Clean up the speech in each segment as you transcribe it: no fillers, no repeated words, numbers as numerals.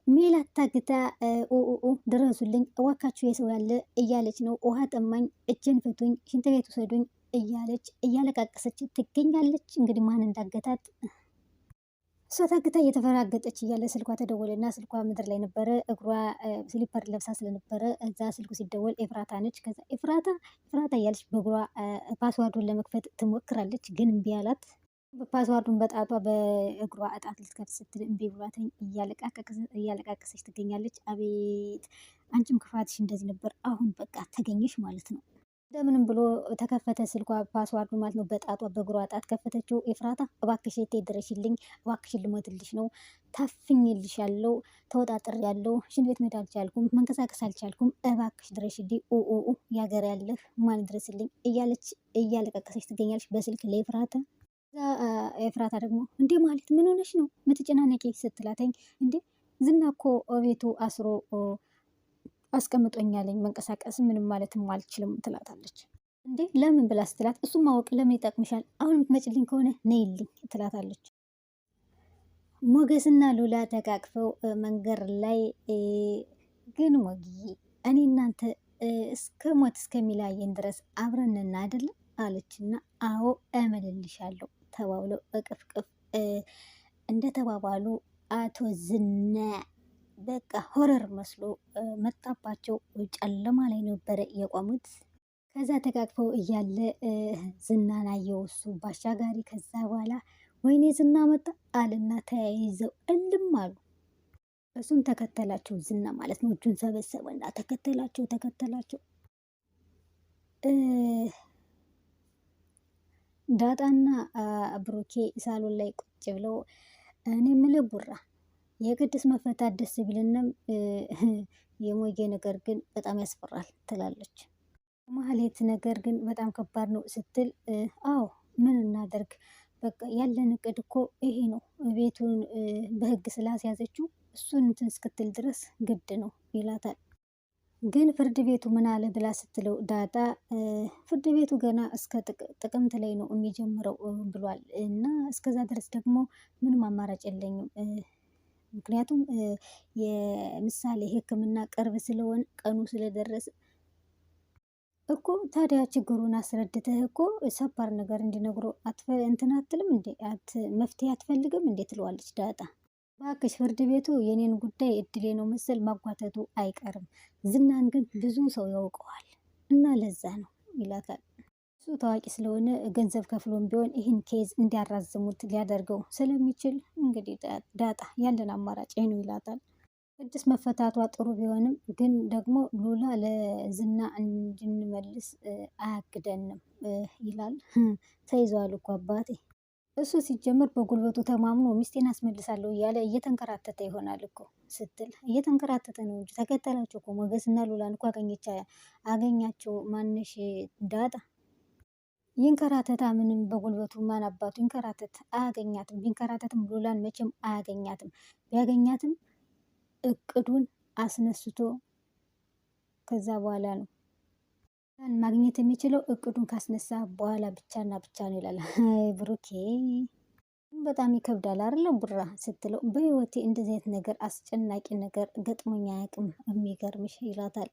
ሜላት ታግታ ድረሱልኝ እዋካችሁ የሰው ያለ እያለች ነው። ውሃ ጠማኝ፣ እጄን ፍቱኝ፣ ሽንት ቤት ውሰዱኝ እያለች እያለቃቀሰች ትገኛለች። እንግዲህ ማን እንዳገታት እሷ ታግታ እየተፈራገጠች እያለ ስልኳ ተደወለና ስልኳ ምድር ላይ ነበረ። እግሯ ስሊፐር ለብሳ ስለነበረ እዛ ስልኩ ሲደወል ኤፍራታ ነች። ከዛ ኤፍራታ እያለች በእግሯ ፓስዋርዱን ለመክፈት ትሞክራለች፣ ግን እምቢ አላት። ፓስዋርዱን በጣቷ በእግሯ እጣት ልትከፍት ስትል እምቢ ብሏትኝ እያለቃቀሰች ትገኛለች። አቤት አንቺም ክፋትሽ እንደዚህ ነበር፣ አሁን በቃ ተገኘሽ ማለት ነው። እንደምንም ብሎ ተከፈተ ስልኳ፣ ፓስዋርዱ ማለት ነው። በጣቷ በእግሯ ጣት ከፈተችው። ኤፍራታ እባክሽ እቴ ድረሽልኝ፣ እባክሽን ልሞትልሽ ነው፣ ታፍኝልሽ ያለው ተወጣጥር ያለው ሽንት ቤት መሄድ አልቻልኩም፣ መንቀሳቀስ አልቻልኩም፣ እባክሽ ድረሽልኝ፣ ያገር ያለህ ማን ድረስልኝ እያለች እያለቀቀሰች ትገኛለች በስልክ ለኤፍራታ። እዛ ኤፍራታ ደግሞ እንዴ ማለት ምን ሆነሽ ነው ምትጨናነቂ ስትላተኝ፣ እንዴ ዝና እኮ ቤቱ አስሮ አስቀምጦኛለኝ መንቀሳቀስ ምንም ማለትም አልችልም ትላታለች። እንዴ ለምን ብላ ስትላት፣ እሱም ማወቅ ለምን ይጠቅምሻል? አሁን የምትመጭልኝ ከሆነ ነይልኝ ትላታለች። ሞገስና ሉላ ተቃቅፈው መንገድ ላይ ግን ሞጊዬ እኔ እናንተ እስከ ሞት እስከሚለያየን ድረስ አብረንና አይደለም አለችና፣ አዎ እምልልሻለሁ ተባብለው እቅፍቅፍ እንደተባባሉ አቶ ዝና በቃ ሆረር መስሎ መጣባቸው። ጨለማ ላይ ነበረ የቆሙት። ከዛ ተቃቅፈው እያለ ዝናን አየው እሱ ባሻጋሪ። ከዛ በኋላ ወይኔ ዝና መጣ አልና ተያይዘው እልም አሉ። እሱም ተከተላቸው ዝና ማለት ነው። እጁን ሰበሰበና ተከተላቸው። ዳጣና ብሩኬ ሳሎን ላይ ቁጭ ብለው እኔ የምልህ ቡራ የቅድስ መፈታት ደስ ቢልንም የሞጌ ነገር ግን በጣም ያስፈራል ትላለች። ማህሌት ነገር ግን በጣም ከባድ ነው ስትል፣ አዎ ምን እናደርግ በቃ ያለን እቅድ እኮ ይሄ ነው። ቤቱን በህግ ስላስያዘችው እሱን እንትን እስክትል ድረስ ግድ ነው ይላታል። ግን ፍርድ ቤቱ ምን አለ ብላ ስትለው ዳጣ ፍርድ ቤቱ ገና እስከ ጥቅምት ላይ ነው የሚጀምረው ብሏል እና እስከዛ ድረስ ደግሞ ምንም አማራጭ የለኝም ምክንያቱም የምሳሌ ሕክምና ቅርብ ስለሆነ ቀኑ ስለደረሰ እኮ ታዲያ ችግሩን አስረድተህ እኮ ሰባር ነገር እንዲነግሮ እንትን አትልም እንዴ መፍትሄ አትፈልግም እንዴ ትለዋለች ዳጣ። እባክሽ ፍርድ ቤቱ የኔን ጉዳይ እድሌ ነው መሰል ማጓተቱ አይቀርም፣ ዝናን ግን ብዙ ሰው ያውቀዋል እና ለዛ ነው ይላታል። እሱ ታዋቂ ስለሆነ ገንዘብ ከፍሎም ቢሆን ይህን ኬዝ እንዲያራዝሙት ሊያደርገው ስለሚችል እንግዲህ ዳጣ ያለን አማራጭ ነው ይላታል። ቅድስት መፈታቷ ጥሩ ቢሆንም ግን ደግሞ ሉላ ለዝና እንድንመልስ አያግደንም ይላል። ተይዘዋል እኮ አባቴ። እሱ ሲጀምር በጉልበቱ ተማምኖ ሚስቴን አስመልሳለሁ እያለ እየተንከራተተ ይሆናል እኮ ስትል፣ እየተንከራተተ ነው እንጂ ተከተላቸው እኮ ሞገስና ሉላን እኮ አገኛቸው። ማንሽ ዳጣ ይንከራተታ ምንም በጉልበቱ ማን አባቱ ይንከራተት፣ አያገኛትም። ቢንከራተትም ሉላን መቼም አያገኛትም። ቢያገኛትም እቅዱን አስነስቶ ከዛ በኋላ ነው ማግኘት የሚችለው። እቅዱን ካስነሳ በኋላ ብቻና ብቻ ነው ይላል። ብሩኬ በጣም ይከብዳል አይደለም ቡራ ስትለው፣ በህይወቴ እንደዚህ አይነት ነገር አስጨናቂ ነገር ገጥሞኝ አያውቅም የሚገርምሽ ይላታል።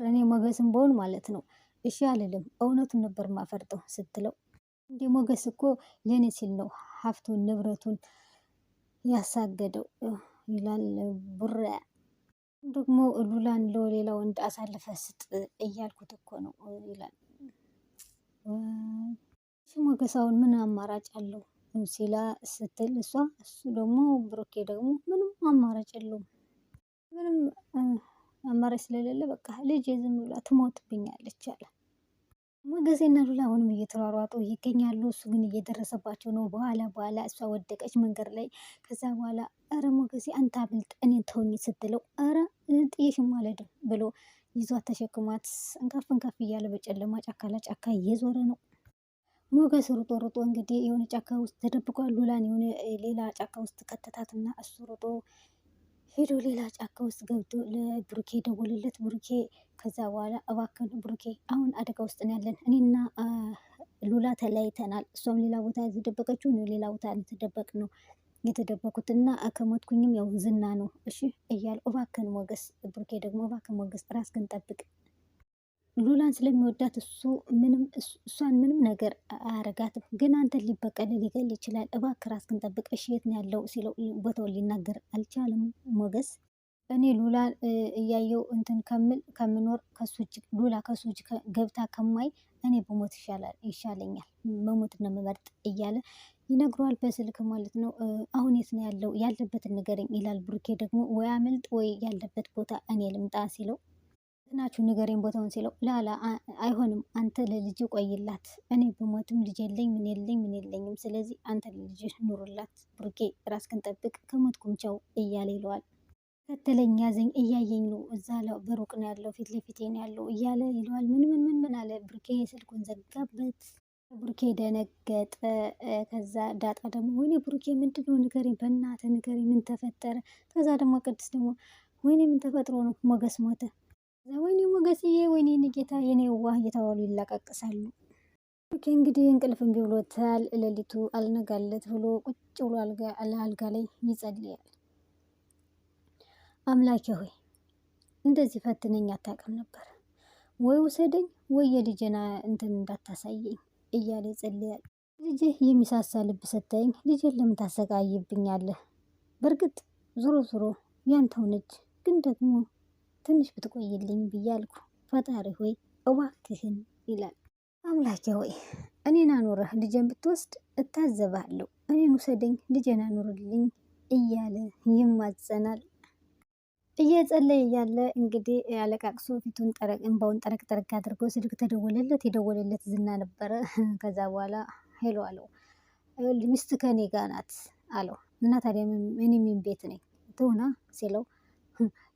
እኔ ሞገስም በሆን ማለት ነው እሺ አልልም፣ እውነቱን ነበር ማፈርጠው ስትለው፣ እንደ ሞገስ እኮ ለእኔ ሲል ነው ሀብቱን ንብረቱን ያሳገደው ይላል ቡራ። ደግሞ ሉላን ለሌላ ወንድ አሳልፈ ስጥ እያልኩት እኮ ነው ይላል። ሞገሳውን ምን አማራጭ አለው ሲላ ስትል እሷ፣ እሱ ደግሞ ብሩኬ ደግሞ ምንም አማራጭ የለውም፣ ምንም አማራጭ ስለሌለ በቃ ልጅ ዝም ብላ ትሞትብኛለች አለ። ሞገሴና ሉላ አሁንም እየተሯሯጡ ይገኛሉ። እሱ ግን እየደረሰባቸው ነው። በኋላ እሷ ወደቀች መንገድ ላይ። ከዛ በኋላ ኧረ ሞገሴ አንተ አብልጥ እኔን ተውኝ ስትለው፣ ኧረ ጥዬሽም አልሄድም ብሎ ይዟት ተሸክሟት እንካፍ እያለ በጨለማ ጫካ ለጫካ እየዞረ ነው። ሞገስ ሩጦ እንግዲህ የሆነ ጫካ ውስጥ ተደብቋል። ሉላን የሆነ ሌላ ጫካ ውስጥ ከተታትና እሱ ሩጦ ሄዶ ሌላ ጫካ ውስጥ ገብቶ ለብሩኬ ደወለለት። ብሩኬ ከዛ በኋላ እባክህን ብሩኬ አሁን አደጋ ውስጥ ነው ያለን፣ እኔና ሉላ ተለያይተናል፣ እሷም ሌላ ቦታ የተደበቀችው ነው ሌላ ቦታ የተደበቅ ነው የተደበኩትና ከሞትኩኝም ያው ዝና ነው እሺ እያለ እባክህን ሞገስ፣ ብሩኬ ደግሞ እባክህን ሞገስ ራስህን ጠብቅ፣ ሉላን ስለሚወዳት እሷን ምንም ነገር አያረጋትም፣ ግን አንተን ሊበቀል ሊገል ይችላል፣ እባክህ ራስህን ጠብቅ እሺ የት ነው ያለው ሲለው ቦታውን ሊናገር አልቻለም ሞገስ። እኔ ሉላን እያየው እንትን ከምኖር ሉላ ከሱ እጅ ገብታ ከማይ እኔ በሞት ይሻለኛል፣ መሞት ነው የምመርጥ እያለ ይነግረዋል በስልክ ማለት ነው። አሁን የት ነው ያለው ያለበትን ንገረኝ ይላል። ብሩኬ ደግሞ ወይ አመልጥ ወይ ያለበት ቦታ እኔ ልምጣ ሲለው ናችሁ ንገረኝ ቦታውን ሲለው ላላ አይሆንም፣ አንተ ለልጅ ቆይላት፣ እኔ በሞትም ልጅ የለኝ ምን የለኝም፣ ስለዚህ አንተ ለልጅ ኑሩላት፣ ብሩኬ ራስህን ጠብቅ፣ ከሞትኩም ቻው እያለ ይለዋል። ከተለኝ ያዘኝ እያየኝ ነው፣ እዛ በሩቅ ነው ያለው፣ ፊት ለፊቴ ነው ያለው እያለ ይለዋል። ምን አለ ብሩኬ ስልኩን ዘጋበት። ብሩኬ ደነገጠ። ከዛ ዳጣ ደግሞ ወይኔ ብሩኬ ምንድነው ንገረኝ፣ በእናትህ ንገረኝ፣ ምን ተፈጠረ? ከዛ ደግሞ ቅድስት ደግሞ ወይኔ ምን ተፈጥሮ ነው ሞገስ ሞተ፣ ወይኔ ሞገስዬ፣ ወይኔ ጌታ፣ የኔ ዋህ እየተባሉ ይላቀቅሳሉ። ብሩኬ እንግዲህ እንቅልፍ እምቢ ብሎታል። ሌሊቱ አልነጋለት ብሎ ቁጭ ብሎ አልጋ ላይ ይጸልያል። አምላኬ ሆይ እንደዚህ ፈትነኝ አታውቅም ነበር፣ ወይ ውሰደኝ ወይ የልጄና እንትን እንዳታሳየኝ እያለ ይጸልያል። ልጅህ የሚሳሳ ልብ ሰጠኝ፣ ልጄን ለምን ታሰቃይብኛለህ? በእርግጥ ዞሮ ዞሮ ያንተው ነች፣ ግን ደግሞ ትንሽ ብትቆይልኝ ብያልኩ፣ ፈጣሪ ሆይ እባክህን ይላል። አምላኬ ሆይ እኔን አኑረህ ልጄን ብትወስድ እታዘባለሁ፣ እኔን ውሰደኝ ልጄን አኑርልኝ እያለ ይማጸናል። እየጸለየ እያለ እንግዲህ አለቃቅሶ ፊቱን እንባውን ጠረቅ አድርጎ ስልክ ተደወለለት። የደወለለት ዝና ነበረ። ከዛ በኋላ ሄሎ አለው። ሚስት ከኔ ጋ ናት አለው። እና ታዲያ እኔ ምን ቤት ነኝ ትሆና ሲለው፣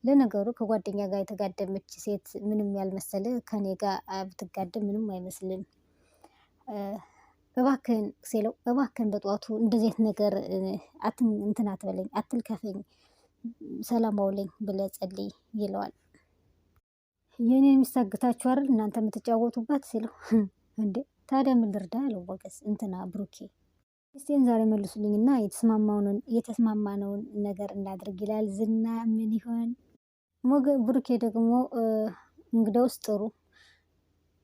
ለነገሩ ከጓደኛ ጋር የተጋደመች ሴት ምንም ያልመሰለ ከኔ ጋር ብትጋደም ምንም አይመስልም፣ እባክህን ሲለው፣ እባክህን በጠዋቱ እንደዚህ ነገር እንትን አትበለኝ፣ አትልከፈኝ፣ ሰላም አውለኝ ብለህ ጸልይ ይለዋል። የኔን የሚስታግታችሁ አይደል እናንተ የምትጫወቱባት ሲለው፣ እንዴ ታዲያ ምን ልርዳ አለው ሞገስ እንትና ብሩኬ። እስቴን ዛሬ መልሱልኝና የተስማማነውን ነገር እናድርግ ይላል ዝና። ምን ይሆን ብሩኬ ደግሞ እንግዳውስ ጥሩ፣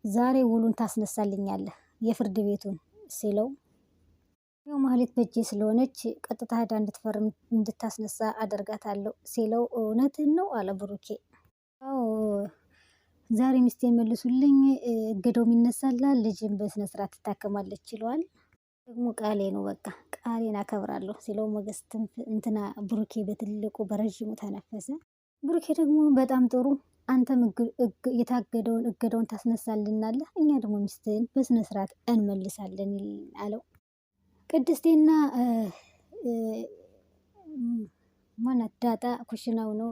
ዛሬ ውሉን ታስነሳልኛለህ የፍርድ ቤቱን ሲለው፣ ያው ማህሌት በእጄ ስለሆነች ቀጥታ ሄዳ እንድትፈርም እንድታስነሳ አደርጋታለሁ ሲለው፣ እውነትን ነው አለ ብሩኬ። አዎ ዛሬ ሚስቴን መልሱልኝ፣ እገዳውም ይነሳላል፣ ልጅን በስነስርዓት ትታከማለች ይለዋል። ደግሞ ቃሌ ነው በቃ ቃሌን አከብራለሁ ሲለው፣ ሞገስ እንትና ብሩኬ በትልቁ በረዥሙ ተነፈሰ። ብሩኬ ደግሞ በጣም ጥሩ፣ አንተም የታገደውን እገዳውን ታስነሳልናለህ፣ እኛ ደግሞ ሚስትህን በስነስርዓት እንመልሳለን አለው። ቅድስቴና ማናት ዳጣ ኩሽናው ነው።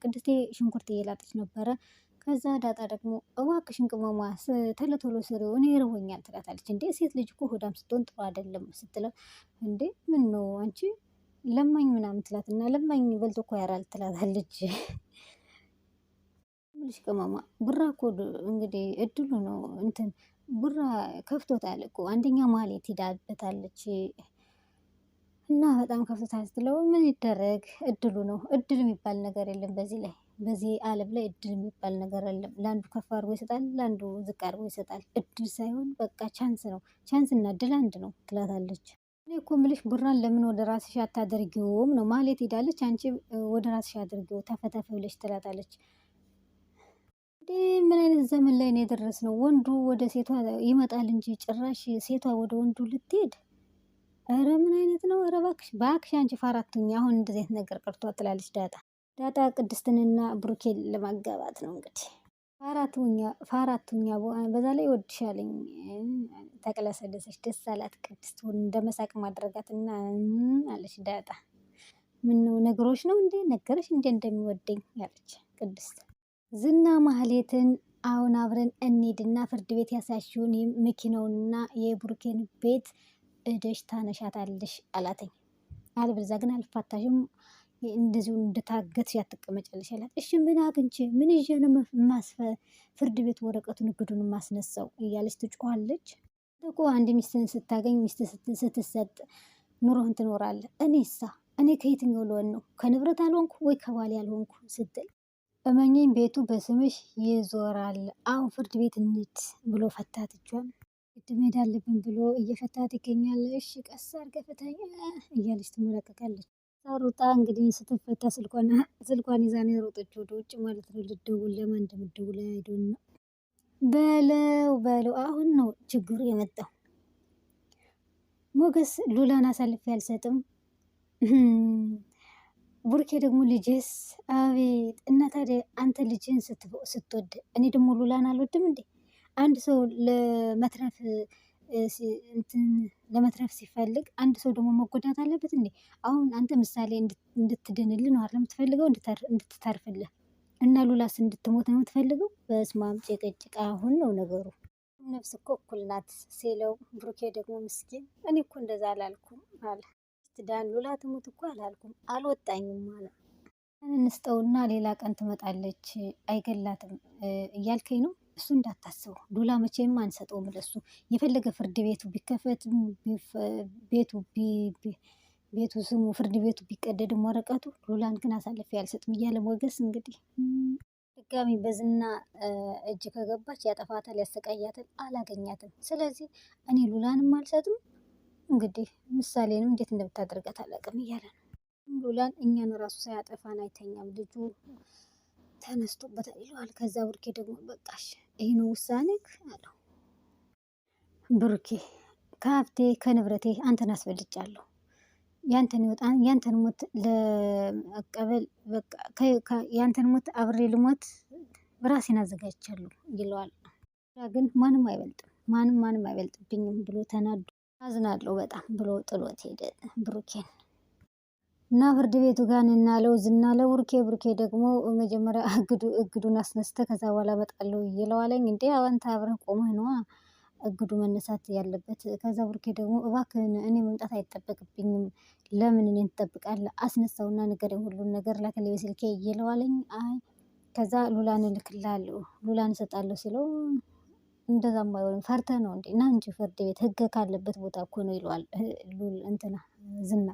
ቅድስቴ ሽንኩርት እየላጠች ነበረ። ከዛ ዳጣ ደግሞ እባክሽን ቅመሟ ቶሎ ስሪው እኔ ይርቦኛል ትላታለች። እንዴ ሴት ልጅ እኮ ሆዳም ስትሆን ጥሩ አይደለም ስትለው፣ እንዴ ምን ነው አንቺ ለማኝ ምናምን ትላትና፣ ለማኝ በልቶ እኮ ያራል ትላታለች። ምልሽ ቅመሟ ቡራ እኮ እንግዲህ እድሉ ነው እንትን ቡራ ከፍቶታል እኮ አንደኛ ማህሌት ሄዳበታለች እና በጣም ከፍቶታል ስትለው፣ ምን ይደረግ እድሉ ነው። እድል የሚባል ነገር የለም በዚህ ዓለም ላይ እድል የሚባል ነገር የለም። ለአንዱ ከፍ አድርጎ ይሰጣል፣ ለአንዱ ዝቅ አድርጎ ይሰጣል። እድል ሳይሆን በቃ ቻንስ ነው። ቻንስ እና እድል አንድ ነው ትላታለች። እኔ እኮ ምልሽ ቡራን ለምን ወደ ራስሽ አታደርጊውም ነው። ማህሌት ሄዳለች፣ አንቺ ወደ ራስሽ አድርጊው ተፈተፈ ብለሽ ትላታለች። ምን አይነት ዘመን ላይ ነው የደረስነው? ወንዱ ወደ ሴቷ ይመጣል እንጂ ጭራሽ ሴቷ ወደ ወንዱ ልትሄድ። ኧረ ምን አይነት ነው? ኧረ እባክሽ አንቺ ፋራቱኛ፣ አሁን እንደዚህ አይነት ነገር ቀርቷ ትላለች ዳጣ ቅድስትንና ብሩኬን ለማጋባት ነው እንግዲህ። ፋራቱኛ በዛ ላይ ወድሻለኝ ተቅለሰለሰች። ደስ አላት ቅድስት እንደመሳቅ ማድረጋትና አለች ዳጣ። ምን ነው ነገሮች ነው እንዴ ነገረሽ እንዴ እንደሚወደኝ ያለች ቅድስት። ዝና ማህሌትን አሁን አብረን እንሂድና ፍርድ ቤት ያሳሽውን መኪናውንና የብሩኬን ቤት እደሽ ታነሻታለሽ አላተኝ። አለበለዚያ ግን አልፋታሽም፣ እንደዚሁ እንደታገትሽ ያትቀመጫለሽ አላት። እሺ ምን አግኝቼ ምን ይዤ ነው ፍርድ ቤት ወረቀቱን እግዱን ማስነሳው እያለች ትጮኋለች። እኮ አንድ ሚስትን ስታገኝ ሚስት ስትሰጥ ኑሮህን ትኖራለህ። እኔሳ እኔ ከየትኛው ልሆን ነው? ከንብረት አልሆንኩ ወይ ከባሌ አልሆንኩ ስትል እመኚኝ ቤቱ በስምሽ ይዞራል። አሁን ፍርድ ቤት እንሂድ ብሎ ፈታት እጇን። ግድ መሄድ አለብን ብሎ እየፈታት ይገኛል። እሺ ቀስ አድርገህ ፍታኝ እያለች ትሞላቀቃለች። ሩጣ እንግዲህ ስትፈታ ስልኳን ይዛ ነው የሮጠችው ወደ ውጭ ማለት ነው። ልትደውል ለማን እንደምትደውል አይዶን ነው። በለው አሁን ነው ችግሩ የመጣው። ሞገስ ሉላን አሳልፌ አልሰጥም። ቡርኬ ደግሞ ልጅስ አቤት! እና ታዲያ አንተ ልጅህን ስትወድ እኔ ደግሞ ሉላን አልወድም እንዴ? አንድ ሰው ለመትረፍ ሲፈልግ አንድ ሰው ደግሞ መጎዳት አለበት እንዴ? አሁን አንተ ምሳሌ እንድትድንልህ ነው አይደል የምትፈልገው? እንድትተርፍልህ እና ሉላስ እንድትሞት ነው የምትፈልገው? በስማም ጭቅጭቅ አሁን ነው ነገሩ። ነፍስ እኮ እኩል ናት ሲለው ብሩኬ ደግሞ ምስኪን እኔ እኮ እንደዛ አላልኩም አለ። ዳን ሉላ ትሙት እኮ አላልኩም አልወጣኝም አለ። እንስጠውና ሌላ ቀን ትመጣለች አይገላትም እያልከኝ ነው? እሱ እንዳታስበው ሉላ መቼም አንሰጠውም ለሱ። የፈለገ ፍርድ ቤቱ ቢከፈትም ቤቱ ስሙ ፍርድ ቤቱ ቢቀደድም ወረቀቱ ሉላን ግን አሳልፌ አልሰጥም እያለ ሞገስ እንግዲህ ድጋሚ በዝና እጅ ከገባች ያጠፋታል፣ ያሰቃያታል። አላገኛትም። ስለዚህ እኔ ሉላንም አልሰጥም። እንግዲህ ምሳሌንም እንዴት እንደምታደርጋት አላውቅም እያለ ነው። ሉላን እኛን ራሱ ሳያጠፋን አይተኛም ልጁ ተነስቶበታል ይለዋል። ከዛ ብሩኬ ደግሞ በቃሽ ይህ ነው ውሳኔክ አለው። ብሩኬ ከሀብቴ ከንብረቴ አንተን አስበልጫለሁ። ያንተን ሞት ለመቀበል ያንተን ሞት አብሬ ልሞት ራሴን አዘጋጅቻለሁ ይለዋል። ግን ማንም አይበልጥብኝም ብሎ ተናዶ አዝናለሁ በጣም ብሎ ጥሎት ሄደ ብሩኬን። እና ፍርድ ቤቱ ጋር እናለው ዝና ለብሩኬ ብሩኬ ደግሞ መጀመሪያ እግዱን አስነስተ ከዛ በኋላ እመጣለሁ ይለዋለኝ። እንዴ አንተ አብረህ ቆመህ ነዋ እግዱ መነሳት ያለበት። ከዛ ብሩኬ ደግሞ እባክህን እኔ መምጣት አይጠበቅብኝም ለምን እኔን ትጠብቃለህ? አስነሳውና ንገረኝ ሁሉን ነገር ላከልኝ በስልኬ ይለዋለኝ። አይ ከዛ ሉላን እልክልሃለሁ ሉላን እሰጣለሁ ሲለው እንደዛም አይሆንም ፈርተህ ነው እንዴ? ና እንጂ ፍርድ ቤት ህግ ካለበት ቦታ እኮ ነው ይለዋል እንትና ዝና